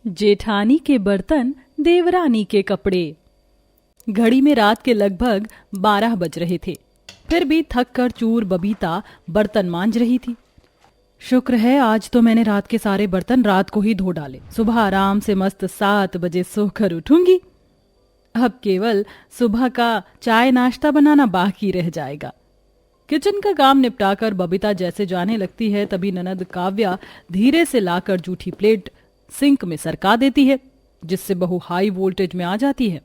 जेठानी के बर्तन, देवरानी के कपड़े। घड़ी में रात के लगभग 12 बज रहे थे। फिर भी थक कर चूर बबीता बर्तन मांज रही थी। शुक्र है आज तो मैंने रात के सारे बर्तन रात को ही धो डाले। सुबह आराम से मस्त 7 बजे सोकर उठूंगी। अब केवल सुबह का चाय नाश्ता बनाना बाकी रह जाएगा। किचन का काम निपटाकर बबीता जैसे जाने लगती है, तभी ननद काव्या धीरे से लाकर जूठी प्लेट सिंक में सरका देती है, जिससे बहू हाई वोल्टेज में आ जाती है।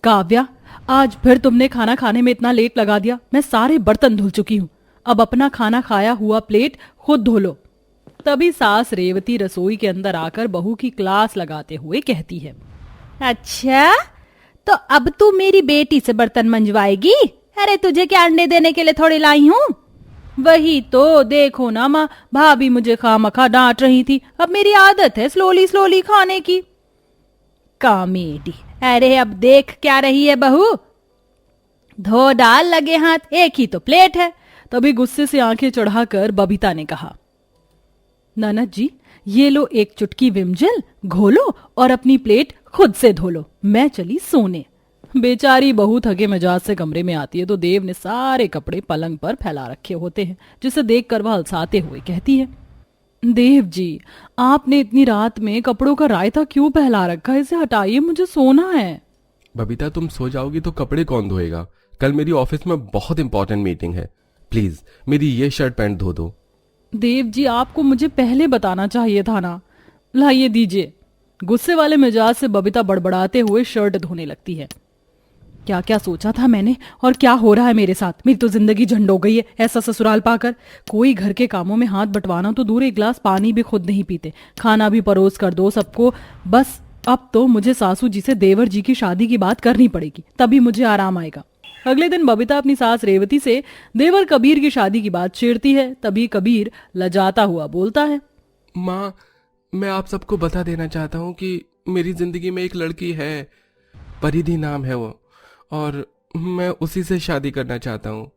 काव्या, आज फिर तुमने खाना खाने में इतना लेट लगा दिया। मैं सारे बर्तन धुल चुकी हूँ। अब अपना खाना खाया हुआ प्लेट खुद धो लो। तभी सास रेवती रसोई के अंदर आकर बहू की क्लास लगाते हुए कहती है, अच्छा, तो अब तू मेरी बेटी से बर्तन मंजवाएगी? अरे तुझे क्या अंडे देने के लिए थोड़ी लाई हूँ। वही तो, देखो ना माँ, भाभी मुझे खामखा डांट रही थी। अब मेरी आदत है स्लोली स्लोली खाने की। कॉमेडी। अरे अब देख क्या रही है बहू, धो डाल लगे हाथ, एक ही तो प्लेट है। तभी गुस्से से आंखें चढ़ाकर बबीता ने कहा, ननद जी, ये लो एक चुटकी विमजल, घोलो और अपनी प्लेट खुद से धो लो। मैं चली सोने। बेचारी बहू थके मिजाज से कमरे में आती है तो देव ने सारे कपड़े पलंग पर फैला रखे होते हैं, जिसे देखकर वह अलसाते हुए कहती है, देव जी, आपने इतनी रात में कपड़ों का रायता क्यों फैला रखा है? इसे हटाइए, मुझे सोना है। बबीता, तुम सो जाओगी तो कपड़े कौन धोएगा? कल मेरी ऑफिस में बहुत इंपॉर्टेंट मीटिंग है। प्लीज मेरी ये शर्ट पैंट धो दो। देव जी, आपको मुझे पहले बताना चाहिए था ना। लाइए दीजिए। गुस्से वाले मिजाज से बबीता बड़बड़ाते हुए शर्ट धोने लगती है। क्या क्या सोचा था मैंने और क्या हो रहा है मेरे साथ। मेरी तो जिंदगी झंड हो गई है ऐसा ससुराल पाकर। कोई घर के कामों में हाथ बंटवाना तो दूर, एक गिलास पानी भी खुद नहीं पीते। खाना भी परोस कर दो सबको। बस अब तो मुझे सासू जी से देवर जी की शादी की बात करनी पड़ेगी, तभी मुझे आराम आएगा। अगले दिन बबीता अपनी सास रेवती से देवर कबीर की शादी की बात छेड़ती है। तभी कबीर लजाता हुआ बोलता है, माँ, मैं आप सबको बता देना चाहता हूँ कि मेरी जिंदगी में एक लड़की है, परिधि नाम है वो, और मैं उसी से शादी करना चाहता हूँ।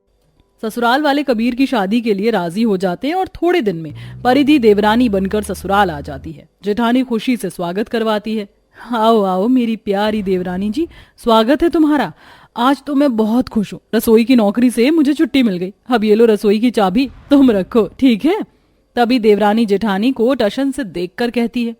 ससुराल वाले कबीर की शादी के लिए राजी हो जाते हैं और थोड़े दिन में परिधि देवरानी बनकर ससुराल आ जाती है। जेठानी खुशी से स्वागत करवाती है। आओ आओ मेरी प्यारी देवरानी जी, स्वागत है तुम्हारा। आज तो मैं बहुत खुश हूँ। रसोई की नौकरी से मुझे छुट्टी मिल गई। अब ये लो रसोई की चाबी, तुम रखो, ठीक है? तभी देवरानी जेठानी को टशन से देखकर कहती है,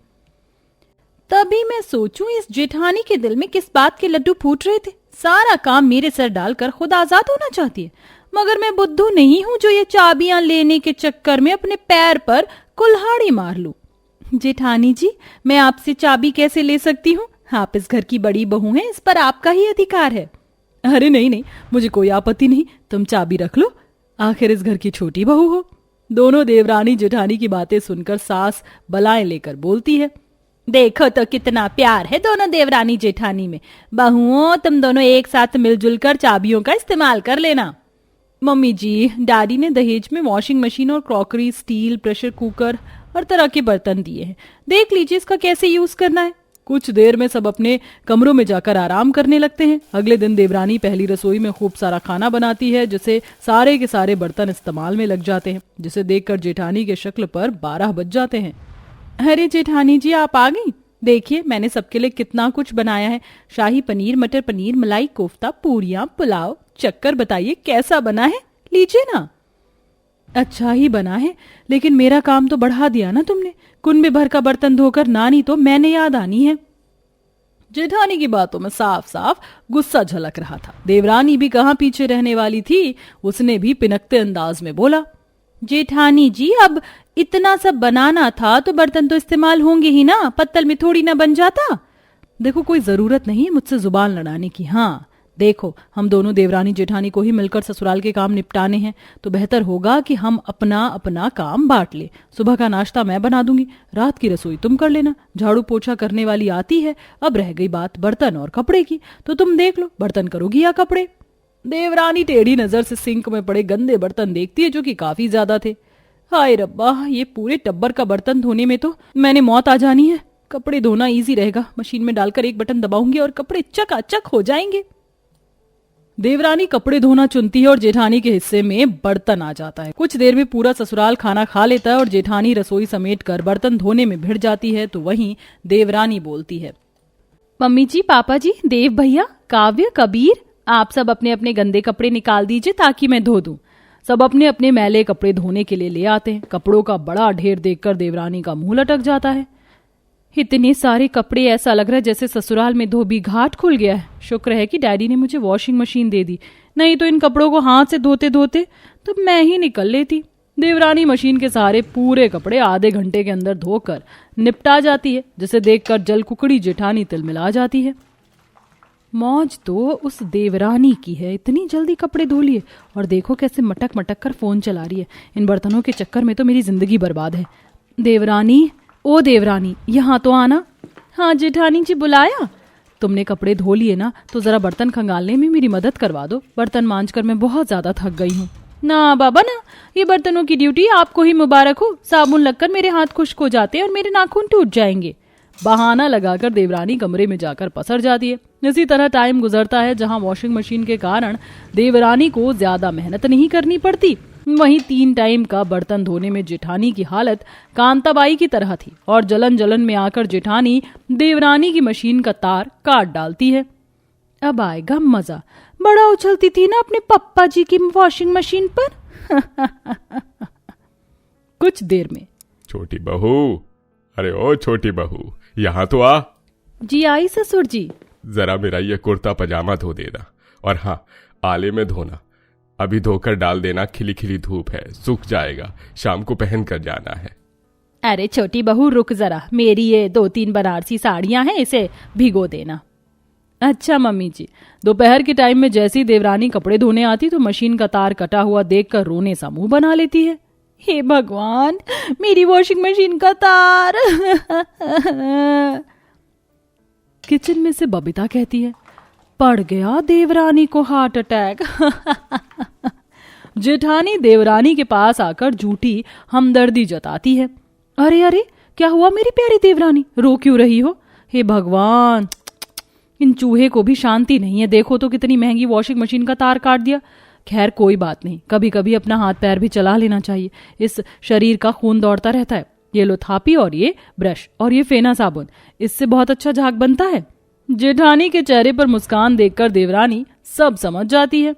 तभी मैं सोचूं इस जेठानी के दिल में किस बात के लड्डू फूट रहे थे। सारा काम मेरे सर डालकर खुद आजाद होना चाहती है, मगर मैं बुद्धू नहीं हूं जो ये चाबियां लेने के चक्कर में अपने पैर पर कुल्हाड़ी मार लूं। जेठानी जी, मैं आपसे चाबी कैसे ले सकती हूँ? आप इस घर की बड़ी बहू हैं, इस पर आपका ही अधिकार है। अरे नहीं नहीं, मुझे कोई आपत्ति नहीं, तुम चाबी रख लो, आखिर इस घर की छोटी बहू हो। दोनों देवरानी जेठानी की बातें सुनकर सास बलाएं लेकर बोलती है, देखो तो कितना प्यार है दोनों देवरानी जेठानी में। बहुओं, तुम दोनों एक साथ मिलजुल कर चाबियों का इस्तेमाल कर लेना। मम्मी जी, डैडी ने दहेज में वॉशिंग मशीन और क्रॉकरी, स्टील, प्रेशर कुकर, हर तरह के बर्तन दिए हैं। देख लीजिए इसका कैसे यूज करना है। कुछ देर में सब अपने कमरों में जाकर आराम करने लगते हैं। अगले दिन देवरानी पहली रसोई में खूब सारा खाना बनाती है, जिसे सारे के सारे बर्तन इस्तेमाल में लग जाते हैं, जिसे देखकर जेठानी के शक्ल पर 12 बज जाते हैं। अरे जेठानी जी, आप आ गई। देखिए मैंने सबके लिए कितना कुछ बनाया है। शाही पनीर, मटर पनीर, मलाई कोफ्ता, पूरियां, पुलाव। चक्कर बताइए कैसा बना है, लीजिए ना। अच्छा ही बना है, लेकिन मेरा काम तो बढ़ा दिया ना तुमने। कुंबे भर का बर्तन धोकर नानी तो मैंने याद आनी है। जेठानी की बातों में साफ साफ गुस्सा झलक रहा था। देवरानी भी कहां पीछे रहने वाली थी। उसने भी पिनकते अंदाज में बोला, जेठानी जी, अब इतना सब बनाना था तो बर्तन तो इस्तेमाल होंगे ही ना, पत्तल में थोड़ी ना बन जाता। देखो कोई जरूरत नहीं है मुझसे जुबान लड़ाने की। हाँ देखो, हम दोनों देवरानी जेठानी को ही मिलकर ससुराल के काम निपटाने हैं, तो बेहतर होगा कि हम अपना अपना काम बांट ले। सुबह का नाश्ता मैं बना दूंगी, रात की रसोई तुम कर लेना। झाड़ू पोछा करने वाली आती है। अब रह गई बात बर्तन और कपड़े की, तो तुम देख लो बर्तन करोगी या कपड़े। देवरानी टेढ़ी नजर से सिंक में पड़े गंदे बर्तन देखती है, जो कि काफी ज्यादा थे। हाय रब्बा, ये पूरे टब्बर का बर्तन धोने में तो मैंने मौत आ जानी है। कपड़े धोना इजी रहेगा, मशीन में डालकर एक बटन दबाऊंगी और कपड़े चकाचक हो जाएंगे। देवरानी कपड़े धोना चुनती है और जेठानी के हिस्से में बर्तन आ जाता है। कुछ देर में पूरा ससुराल खाना खा लेता है और जेठानी रसोई समेट कर बर्तन धोने में भिड़ जाती है तो वहीं देवरानी बोलती है, मम्मी जी, पापा जी, देव भैया, काव्य, कबीर, आप सब अपने अपने गंदे कपड़े निकाल दीजिए ताकि मैं धो दूं। सब अपने अपने मैले कपड़े धोने के लिए ले आते हैं। कपड़ों का बड़ा ढेर देखकर देवरानी का मुंह लटक जाता है। इतने सारे कपड़े, ऐसा लग रहा है जैसे ससुराल में धोबी घाट खुल गया है। शुक्र है कि डैडी ने मुझे वॉशिंग मशीन दे दी, नहीं तो इन कपड़ों को हाथ से धोते धोते तो मैं ही निकल लेती। देवरानी मशीन के सहारे पूरे कपड़े आधे घंटे के अंदर धोकर निपटा जाती है, जिसे देखकर जल कुकड़ी जेठानी तिलमिला जाती है। मौज तो उस देवरानी की है, इतनी जल्दी कपड़े धो लिए और देखो कैसे मटक मटक कर फोन चला रही है। इन बर्तनों के चक्कर में तो मेरी जिंदगी बर्बाद है। देवरानी, ओ देवरानी, यहाँ तो आना। हाँ जेठानी जी, बुलाया? तुमने कपड़े धो लिए ना, तो जरा बर्तन खंगालने में मेरी मदद करवा दो। बर्तन मांजकर मैं बहुत ज्यादा थक गई हूँ। ना बाबा ना, ये बर्तनों की ड्यूटी आपको ही मुबारक हो। साबुन लगकर मेरे हाथ खुश्क हो जाते हैं और मेरे नाखून टूट जाएंगे। बहाना लगाकर देवरानी कमरे में जाकर पसर जाती है। इसी तरह टाइम गुजरता है। जहां वॉशिंग मशीन के कारण देवरानी को ज्यादा मेहनत नहीं करनी पड़ती, वहीं 3 टाइम का बर्तन धोने में जेठानी की हालत कांताबाई की तरह थी और जलन जलन में आकर जेठानी देवरानी की मशीन का तार काट डालती है। अब आएगा मजा। बड़ा उछलती थी ना अपने पप्पा जी की वॉशिंग मशीन पर। कुछ देर में, छोटी बहू, अरे ओ छोटी बहू, यहाँ तो आ। जी आई ससुर जी। जरा मेरा ये कुर्ता पजामा धो देना, और हाँ, आले में धोना। अभी धोकर डाल देना, खिली खिली धूप है, सूख जाएगा, शाम को पहन कर जाना है। अरे छोटी बहू रुक जरा, मेरी ये 2-3 बनारसी साड़ियां हैं, इसे भिगो देना। अच्छा मम्मी जी। दोपहर के टाइम में जैसी देवरानी कपड़े धोने आती तो मशीन का तार कटा हुआ देखकर रोने सा मुंह बना लेती है। हे भगवान, मेरी वॉशिंग मशीन का तार। किचन में से बबीता कहती है, पड़ गया देवरानी को हार्ट अटैक। जेठानी देवरानी के पास आकर झूठी हमदर्दी जताती है। अरे अरे, क्या हुआ मेरी प्यारी देवरानी, रो क्यों रही हो? हे भगवान, इन चूहे को भी शांति नहीं है। देखो तो कितनी महंगी वॉशिंग मशीन का तार काट दिया। खैर कोई बात नहीं, कभी कभी अपना हाथ पैर भी चला लेना चाहिए। इस शरीर का खून दौड़ता रहता है। ये लो थापी और ये ब्रश और ये फेना साबुन, इससे बहुत अच्छा झाग बनता है। जेठानी के चेहरे पर मुस्कान देखकर देवरानी सब समझ जाती है।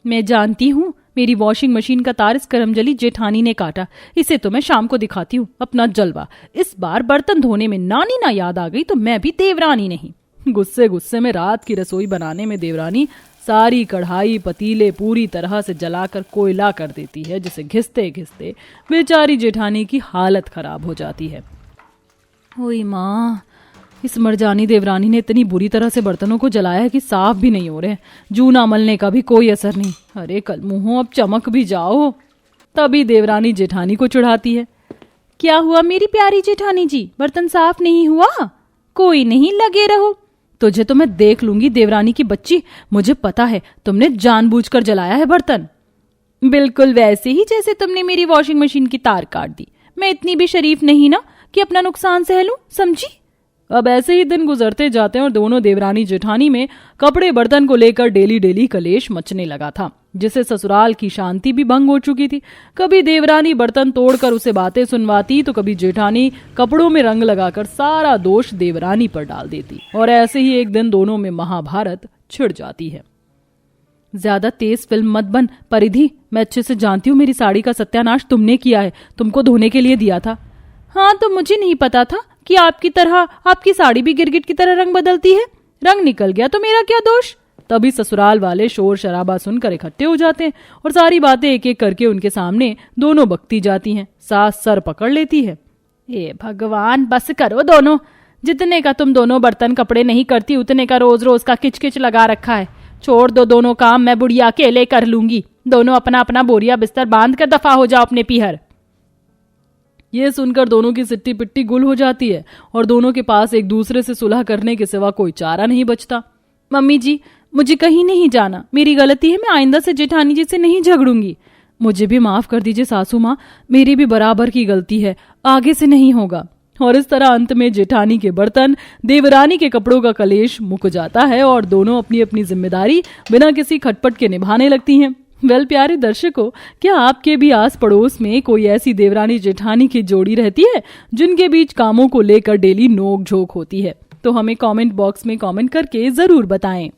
मैं जानती हूँ, मेरी वॉशिंग मशीन का तार इस करमजली जेठानी ने काटा। इसे तो मैं शाम को दिखाती हूँ अपना जलवा। इस बार बर्तन धोने में नानी ना याद आ गई तो मैं भी देवरानी नहीं। गुस्से गुस्से में रात की रसोई बनाने में देवरानी सारी कढ़ाई पतीले पूरी तरह से जलाकर कोयला कर देती है, जिसे घिसते घिसते बेचारी जेठानी की हालत खराब हो जाती है। ओए माँ, इस मरजानी देवरानी ने इतनी बुरी तरह से बर्तनों को जलाया है कि साफ भी नहीं हो रहे, जूना मलने का भी कोई असर नहीं। अरे कल मुंह, अब चमक भी जाओ। तभी देवरानी जेठानी को चिढ़ाती है। क्या हुआ मेरी प्यारी जेठानी जी, बर्तन साफ नहीं हुआ? कोई नहीं, लगे रहो। तुझे तो मैं देख लूंगी देवरानी की बच्ची। मुझे पता है तुमने जानबूझकर जलाया है बर्तन। बिल्कुल वैसे ही जैसे तुमने मेरी वॉशिंग मशीन की तार काट दी। मैं इतनी भी शरीफ नहीं ना कि अपना नुकसान सह लूं, समझी? अब ऐसे ही दिन गुजरते जाते हैं और दोनों देवरानी जेठानी में कपड़े बर्तन को लेकर डेली डेली कलेश मचने लगा था, जिससे ससुराल की शांति भी भंग हो चुकी थी। कभी देवरानी बर्तन तोड़कर उसे बातें सुनवाती तो कभी जेठानी कपड़ों में रंग लगाकर सारा दोष देवरानी पर डाल देती। और ऐसे ही एक दिन दोनों में महाभारत छिड़ जाती है। ज्यादा तेज फिल्म मत बन परिधि, मैं अच्छे से जानती हूँ मेरी साड़ी का सत्यानाश तुमने किया है। तुमको धोने के लिए दिया था। हाँ, तो मुझे नहीं पता था कि आपकी तरह आपकी साड़ी भी गिरगिट की तरह रंग बदलती है। रंग निकल गया तो मेरा क्या दोष? तभी ससुराल वाले शोर शराबा सुनकर इकट्ठे हो जाते हैं और सारी बातें एक एक करके उनके सामने दोनों बकती जाती हैं। सास सर पकड़ लेती है। हे भगवान, बस करो दोनों। जितने का तुम दोनों बर्तन कपड़े नहीं करती, उतने का रोज रोज का किचकिच लगा रखा है। छोड़ दो दोनों काम, मैं बुढ़िया अकेले कर लूंगी। दोनों अपना अपना बोरिया बिस्तर बांध कर दफा हो जाओ अपने पीहर। ये सुनकर दोनों की सिट्टी पिट्टी गुल हो जाती है और दोनों के पास एक दूसरे से सुलह करने के सिवा कोई चारा नहीं बचता। मम्मी जी, मुझे कहीं नहीं जाना, मेरी गलती है। मैं आइंदा से जेठानी जी से नहीं झगड़ूंगी। मुझे भी माफ कर दीजिए सासू माँ, मेरी भी बराबर की गलती है, आगे से नहीं होगा। और इस तरह अंत में जेठानी के बर्तन देवरानी के कपड़ों का कलेश मुक जाता है और दोनों अपनी अपनी जिम्मेदारी बिना किसी खटपट के निभाने लगती हैं। वेल प्यारे दर्शकों, क्या आपके भी आस पड़ोस में कोई ऐसी देवरानी जेठानी की जोड़ी रहती है जिनके बीच कामों को लेकर डेली नोक झोंक होती है? तो हमें कमेंट बॉक्स में कमेंट करके जरूर बताएं।